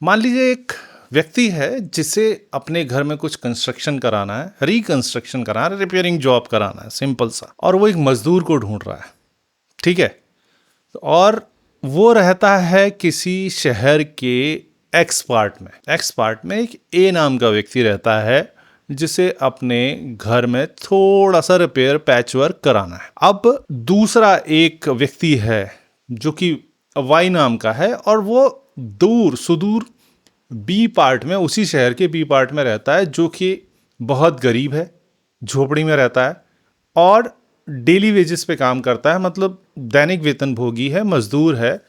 मान लीजिए एक व्यक्ति है जिसे अपने घर में कुछ कंस्ट्रक्शन कराना है, रिकंस्ट्रक्शन कराना है, रिपेयरिंग जॉब कराना है, सिंपल सा। और वो एक मजदूर को ढूंढ रहा है, ठीक है। और वो रहता है किसी शहर के एक्स पार्ट में एक ए नाम का व्यक्ति रहता है जिसे अपने घर में थोड़ा सा रिपेयर पैच वर्क कराना है। अब दूसरा एक व्यक्ति है जो कि वाई नाम का है और वो दूर सुदूर बी पार्ट में, उसी शहर के बी पार्ट में रहता है, जो कि बहुत गरीब है, झोपड़ी में रहता है और डेली वेजेस पे काम करता है। मतलब दैनिक वेतन भोगी है, मजदूर है,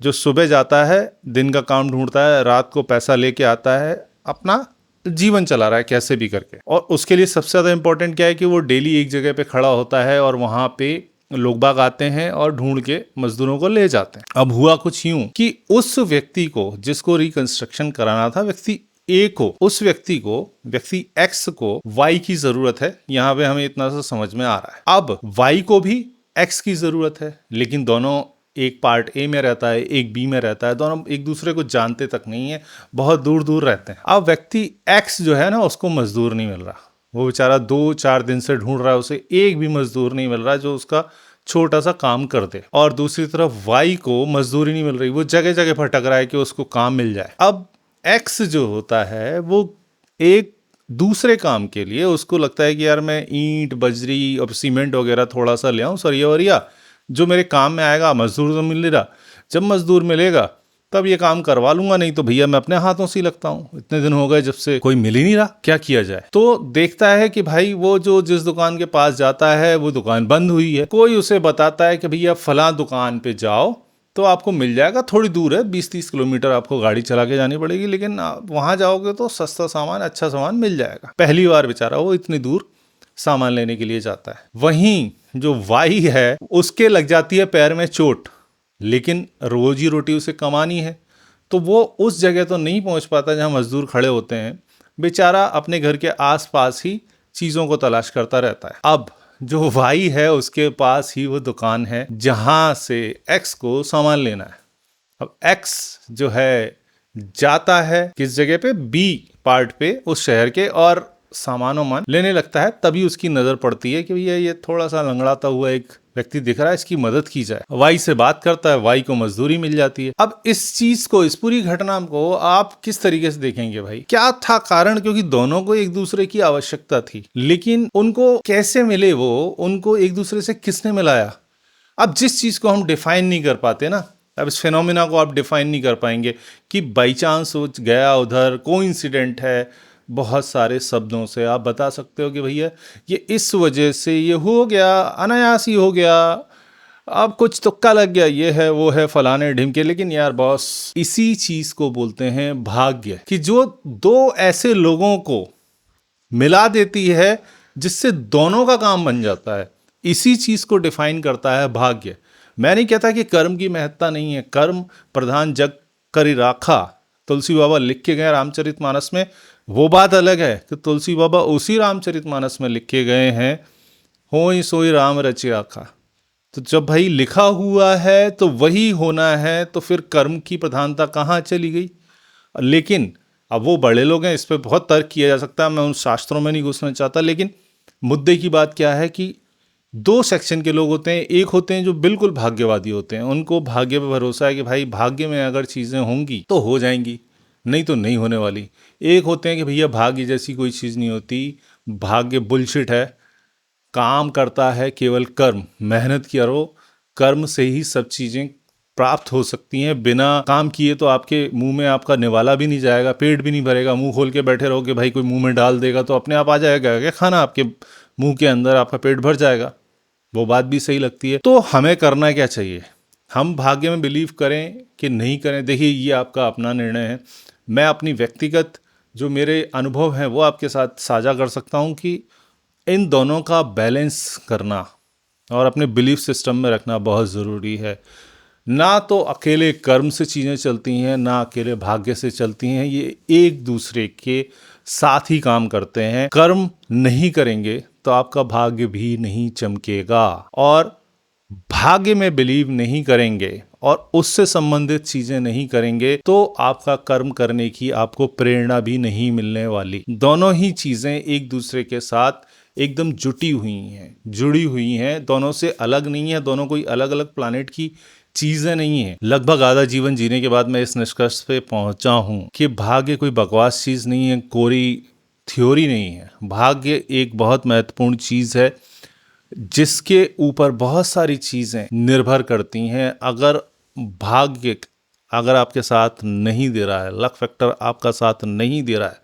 जो सुबह जाता है, दिन का काम ढूंढता है, रात को पैसा लेके आता है, अपना जीवन चला रहा है कैसे भी करके। और उसके लिए सबसे ज़्यादा इंपॉर्टेंट क्या है कि वो डेली एक जगह पे खड़ा होता है और वहाँ पे लोग बाग आते हैं और ढूंढ के मजदूरों को ले जाते हैं। अब हुआ कुछ यूं कि उस व्यक्ति को जिसको रिकंस्ट्रक्शन कराना था, व्यक्ति ए को, उस व्यक्ति एक्स को वाई की जरूरत है। यहाँ पे हमें इतना सा समझ में आ रहा है। अब वाई को भी एक्स की जरूरत है, लेकिन दोनों, एक पार्ट ए में रहता है, एक बी में रहता है, दोनों एक दूसरे को जानते तक नहीं है, बहुत दूर दूर रहते हैं। अब व्यक्ति एक्स जो है ना, उसको मजदूर नहीं मिल रहा। वो बेचारा 2-4 दिन से ढूंढ रहा है, उसे एक भी मजदूर नहीं मिल रहा जो उसका छोटा सा काम कर दे। और दूसरी तरफ वाई को मजदूरी नहीं मिल रही, वो जगह जगह भटक रहा है कि उसको काम मिल जाए। अब एक्स जो होता है वो एक दूसरे काम के लिए, उसको लगता है कि यार मैं ईंट बजरी और सीमेंट वगैरह थोड़ा सा ले आऊँ, सरिया वरिया, जो मेरे काम में आएगा। मजदूर तो मिल नहीं रहा, जब मजदूर मिलेगा तब ये काम करवा लूंगा, नहीं तो भैया मैं अपने हाथों से ही लगता हूँ, इतने दिन हो गए जब से कोई मिल ही नहीं रहा, क्या किया जाए। तो देखता है कि भाई वो जो जिस दुकान के पास जाता है वो दुकान बंद हुई है। कोई उसे बताता है कि भैया फलां दुकान पे जाओ तो आपको मिल जाएगा, थोड़ी दूर है, 20-30 किलोमीटर आपको गाड़ी चला के जानी पड़ेगी, लेकिन वहां जाओगे तो सस्ता सामान, अच्छा सामान मिल जाएगा। पहली बार बेचारा वो इतनी दूर सामान लेने के लिए जाता है। वहीं जो वाई है उसके लग जाती है पैर में चोट, लेकिन रोजी रोटी उसे कमानी है, तो वो उस जगह तो नहीं पहुंच पाता जहां मजदूर खड़े होते हैं। बेचारा अपने घर के आसपास ही चीजों को तलाश करता रहता है। अब जो वाई है उसके पास ही वो दुकान है जहां से एक्स को सामान लेना है। अब एक्स जो है जाता है किस जगह पे, बी पार्ट पे उस शहर के, और सामानों मान लेने लगता है। तभी उसकी नजर पड़ती है कि भैया ये थोड़ा सा लंगड़ाता हुआ एक व्यक्ति दिख रहा है, इसकी मदद की जाए। वाई से बात करता है, वाई को मजदूरी मिल जाती है। अब इस चीज को, इस पूरी घटना को आप किस तरीके से देखेंगे भाई? क्या था कारण? क्योंकि दोनों को एक दूसरे की आवश्यकता थी, लेकिन उनको कैसे मिले वो, उनको एक दूसरे से किसने मिलाया? अब जिस चीज को हम डिफाइन नहीं कर पाते ना, अब इस फिनोमिना को आप डिफाइन नहीं कर पाएंगे कि बाई चांस हो गया उधर, कोइंसिडेंट है, बहुत सारे शब्दों से आप बता सकते हो कि भैया ये इस वजह से ये हो गया, अनायास ही हो गया, अब कुछ तुक्का लग गया, ये है वो है फलाने ढिमके। लेकिन यार बॉस, इसी चीज को बोलते हैं भाग्य, कि जो दो ऐसे लोगों को मिला देती है जिससे दोनों का काम बन जाता है, इसी चीज को डिफाइन करता है भाग्य। मैं नहीं कहता कि कर्म की महत्ता नहीं है, कर्म प्रधान जग करि राखा, तुलसी बाबा लिख के गए रामचरितमानस में। वो बात अलग है कि तुलसी बाबा उसी रामचरितमानस में लिखे गए हैं, होई सोई राम रचि राखा। तो जब भाई लिखा हुआ है तो वही होना है, तो फिर कर्म की प्रधानता कहाँ चली गई? लेकिन अब वो बड़े लोग हैं, इस पर बहुत तर्क किया जा सकता है, मैं उन शास्त्रों में नहीं घुसना चाहता। लेकिन मुद्दे की बात क्या है कि दो सेक्शन के लोग होते हैं। एक होते हैं जो बिल्कुल भाग्यवादी होते हैं, उनको भाग्य पे भरोसा है कि भाई भाग्य में अगर चीज़ें होंगी तो हो जाएंगी, नहीं तो नहीं होने वाली। एक होते हैं कि भैया भाग्य जैसी कोई चीज़ नहीं होती, भाग्य बुलशिट है, काम करता है केवल कर्म, मेहनत करो, कर्म से ही सब चीज़ें प्राप्त हो सकती हैं। बिना काम किए तो आपके मुंह में आपका निवाला भी नहीं जाएगा, पेट भी नहीं भरेगा। मुंह खोल के बैठे रहोगे, भाई कोई मुंह में डाल देगा तो अपने आप आ जाएगा क्या खाना आपके मुंह के अंदर, आपका पेट भर जाएगा। वो बात भी सही लगती है। तो हमें करना क्या चाहिए? हम भाग्य में बिलीव करें कि नहीं करें, देखिए ये आपका अपना निर्णय है। मैं अपनी व्यक्तिगत जो मेरे अनुभव हैं वो आपके साथ साझा कर सकता हूँ कि इन दोनों का बैलेंस करना और अपने बिलीफ सिस्टम में रखना बहुत ज़रूरी है। ना तो अकेले कर्म से चीज़ें चलती हैं, ना अकेले भाग्य से चलती हैं, ये एक दूसरे के साथ ही काम करते हैं। कर्म नहीं करेंगे तो आपका भाग्य भी नहीं चमकेगा, और भाग्य में बिलीव नहीं करेंगे और उससे संबंधित चीजें नहीं करेंगे तो आपका कर्म करने की आपको प्रेरणा भी नहीं मिलने वाली। दोनों ही चीजें एक दूसरे के साथ एकदम जुड़ी हुई हैं, दोनों से अलग नहीं है, दोनों कोई अलग अलग प्लानेट की चीजें नहीं है। लगभग आधा जीवन जीने के बाद मैं इस निष्कर्ष पे पहुंचा हूं कि भाग्य कोई बकवास चीज नहीं है, कोरी थ्योरी नहीं है। भाग्य एक बहुत महत्वपूर्ण चीज है जिसके ऊपर बहुत सारी चीजें निर्भर करती हैं। अगर भाग्य अगर आपके साथ नहीं दे रहा है, लक फैक्टर आपका साथ नहीं दे रहा है,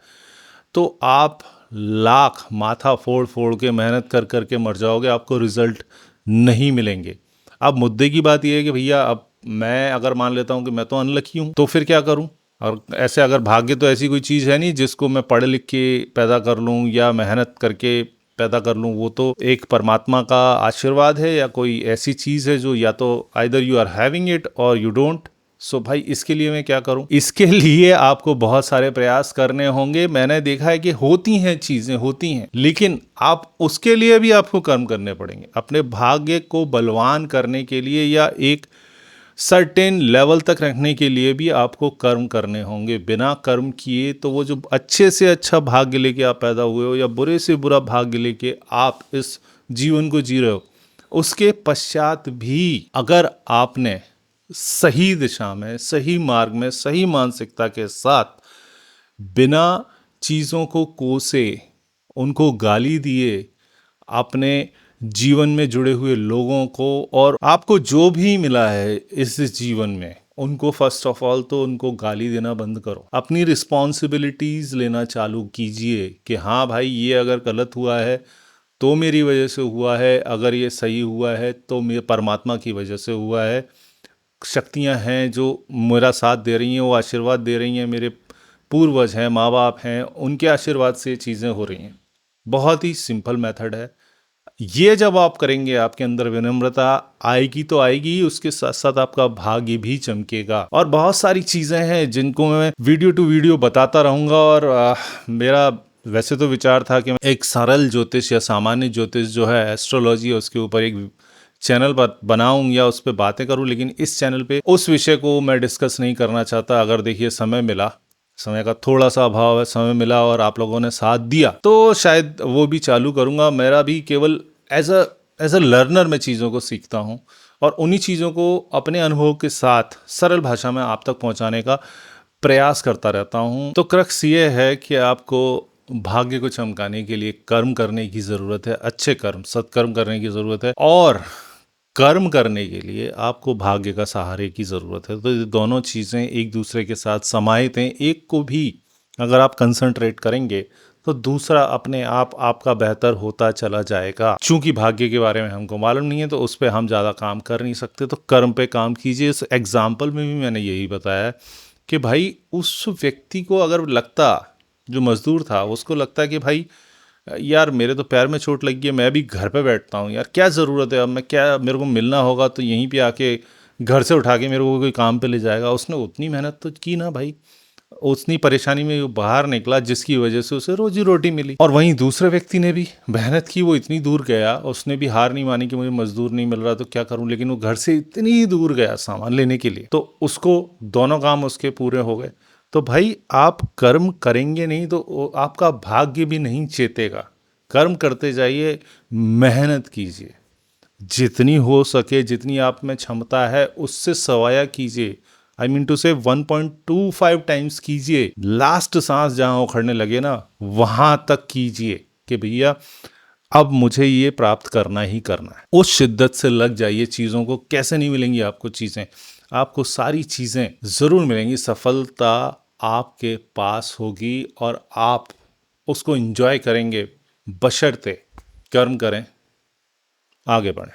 तो आप लाख माथा फोड़ फोड़ के मेहनत कर कर के मर जाओगे, आपको रिजल्ट नहीं मिलेंगे। अब मुद्दे की बात यह है कि भैया अब मैं अगर मान लेता हूं कि मैं तो अनलकी हूं, तो फिर क्या करूं? और ऐसे अगर भाग्य तो ऐसी कोई चीज़ है नहीं जिसको मैं पढ़ लिख के पैदा कर लूं या मेहनत करके पैदा कर लूं। वो तो एक परमात्मा का आशीर्वाद है या कोई ऐसी चीज़ है जो या तो either you are having it और यू डोंट। सो भाई इसके लिए मैं क्या करूं? इसके लिए आपको बहुत सारे प्रयास करने होंगे। मैंने देखा है कि होती हैं चीजें, होती हैं, लेकिन आप उसके लिए भी आपको कर्म करने पड़ेंगे। अपने भाग्य को बलवान करने के लिए या एक सर्टेन लेवल तक रखने के लिए भी आपको कर्म करने होंगे। बिना कर्म किए तो वो जो अच्छे से अच्छा भाग्य लेके आप पैदा हुए हो या बुरे से बुरा भाग्य लेके आप इस जीवन को जी रहे हो, उसके पश्चात भी अगर आपने सही दिशा में, सही मार्ग में, सही मानसिकता के साथ बिना चीज़ों को कोसे, उनको गाली दिए, अपने जीवन में जुड़े हुए लोगों को और आपको जो भी मिला है इस जीवन में, उनको फर्स्ट ऑफ ऑल तो उनको गाली देना बंद करो। अपनी रिस्पॉन्सिबिलिटीज़ लेना चालू कीजिए कि हाँ भाई ये अगर गलत हुआ है तो मेरी वजह से हुआ है, अगर ये सही हुआ है तो मेरे परमात्मा की वजह से हुआ है। शक्तियां हैं जो मेरा साथ दे रही हैं, वो आशीर्वाद दे रही हैं, मेरे पूर्वज हैं, माँ बाप हैं, उनके आशीर्वाद से चीज़ें हो रही हैं। बहुत ही सिंपल मेथड है। ये जब आप करेंगे आपके अंदर विनम्रता आएगी तो आएगी ही, उसके साथ साथ आपका भाग्य भी चमकेगा। और बहुत सारी चीज़ें हैं जिनको मैं वीडियो टू वीडियो बताता रहूँगा। और मेरा वैसे तो विचार था कि मैं एक सरल ज्योतिष या सामान्य ज्योतिष जो है एस्ट्रोलॉजी, उसके ऊपर एक चैनल पर बनाऊं या उस पर बातें करूं, लेकिन इस चैनल पे उस विषय को मैं डिस्कस नहीं करना चाहता। अगर देखिए समय मिला, समय का थोड़ा सा अभाव है, समय मिला और आप लोगों ने साथ दिया तो शायद वो भी चालू करूंगा। मेरा भी केवल एज अ लर्नर मैं चीज़ों को सीखता हूं और उन्हीं चीज़ों को अपने अनुभव के साथ सरल भाषा में आप तक पहुंचाने का प्रयास करता रहता हूं। तो क्रक्स ये है कि आपको भाग्य को चमकाने के लिए कर्म करने की ज़रूरत है, अच्छे कर्म, सत्कर्म करने की ज़रूरत है, और कर्म करने के लिए आपको भाग्य का सहारे की ज़रूरत है। तो ये दोनों चीज़ें एक दूसरे के साथ समाहित हैं। एक को भी अगर आप कंसंट्रेट करेंगे तो दूसरा अपने आप आपका बेहतर होता चला जाएगा। चूंकि भाग्य के बारे में हमको मालूम नहीं है तो उस पर हम ज़्यादा काम कर नहीं सकते, तो कर्म पे काम कीजिए। इस एग्जाम्पल में भी मैंने यही बताया कि भाई उस व्यक्ति को अगर लगता, जो मजदूर था उसको लगता है कि भाई यार मेरे तो पैर में चोट लगी है, मैं भी घर पे बैठता हूँ यार, क्या ज़रूरत है, अब मैं क्या, मेरे को मिलना होगा तो यहीं पे आके घर से उठा के मेरे को कोई काम पे ले जाएगा। उसने उतनी मेहनत तो की ना भाई, उतनी परेशानी में वो बाहर निकला जिसकी वजह से उसे रोजी रोटी मिली। और वहीं दूसरे व्यक्ति ने भी मेहनत की, वो इतनी दूर गया, उसने भी हार नहीं मानी कि मुझे मजदूर नहीं मिल रहा तो क्या करूं, लेकिन वो घर से इतनी दूर गया सामान लेने के लिए, तो उसको दोनों काम उसके पूरे हो गए। तो भाई आप कर्म करेंगे नहीं तो आपका भाग्य भी नहीं चेतेगा। कर्म करते जाइए, मेहनत कीजिए, जितनी हो सके, जितनी आप में क्षमता है उससे सवाया कीजिए। आई मीन टू से 1.25 टाइम्स कीजिए। लास्ट सांस जहां उखड़ने लगे ना वहां तक कीजिए कि भैया अब मुझे ये प्राप्त करना ही करना है। उस शिद्दत से लग जाइए चीज़ों को। कैसे नहीं मिलेंगी आपको चीज़ें? आपको सारी चीज़ें ज़रूर मिलेंगी। सफलता आपके पास होगी और आप उसको एंजॉय करेंगे, बशर्ते कर्म करें, आगे बढ़ें।